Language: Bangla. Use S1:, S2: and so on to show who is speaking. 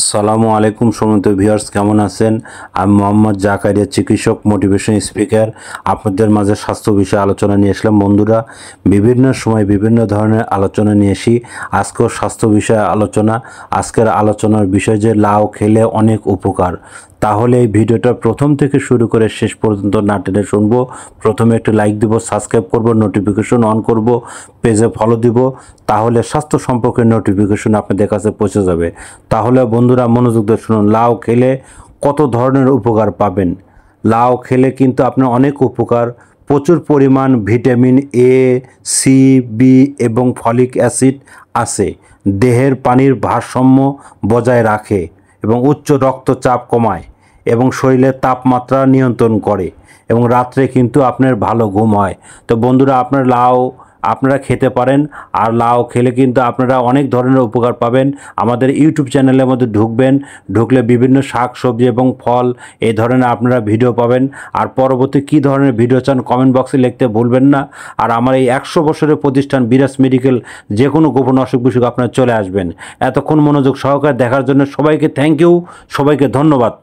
S1: আসসালামু আলাইকুম সম্মানিত ভিউয়ার্স, কেমন আছেন? আমি মোহাম্মদ জাকারিয়া, চিকিৎসক, মোটিভেশন স্পিকার। আপনাদের মাঝে স্বাস্থ্য বিষয়ে আলোচনা নিয়ে আসলাম। বন্ধুরা, বিভিন্ন সময় বিভিন্ন ধরনের আলোচনা নিয়ে আসি। আজকেও স্বাস্থ্য বিষয়ে আলোচনা। আজকের আলোচনার বিষয় যে লাউ খেলে অনেক উপকার। তাহলে এই ভিডিওটা প্রথম থেকে শুরু করে শেষ পর্যন্ত না টেনে শুনবো। প্রথমে একটু লাইক দিব, সাবস্ক্রাইব করব, নোটিফিকেশন অন করব, পেজে ফলো দিব। তাহলে স্বাস্থ্য সম্পর্কে নোটিফিকেশন আপনাদের কাছে পৌঁছে যাবে। তাহলে বন্ধুরা মনোযোগ দিয়ে শুনুন, লাউ খেলে কত ধরনের উপকার পাবেন। লাউ খেলে কিন্তু আপনার অনেক উপকার, প্রচুর পরিমাণ ভিটামিন এ, সি, বি এবং ফলিক অ্যাসিড আছে। দেহের পানির ভারসাম্য বজায় রাখে এবং উচ্চ রক্তচাপ কমায় এবং শরীরের তাপমাত্রা নিয়ন্ত্রণ করে এবং রাত্রে কিন্তু আপনার ভালো ঘুম হয়। তো বন্ধুরা, আপনারা খেতে পারেন। আর লাউ খেলে কিন্তু আপনারা অনেক ধরনের উপকার পাবেন। আমাদের ইউটিউব চ্যানেলের মধ্যে ঢুকলে বিভিন্ন শাক সবজি এবং ফল এই ধরনের আপনারা ভিডিও পাবেন। আর পরবর্তী কী ধরনের ভিডিও চান কমেন্ট বক্সে লিখতে ভুলবেন না। আর আমার এই 100 বছরের প্রতিষ্ঠান বিরাজ মেডিকেল, যে কোনো গোপন অসুখ বিসুখ আপনারা চলে আসবেন। এতক্ষণ মনোযোগ সহকারে দেখার জন্য সবাইকে থ্যাংক ইউ, সবাইকে ধন্যবাদ।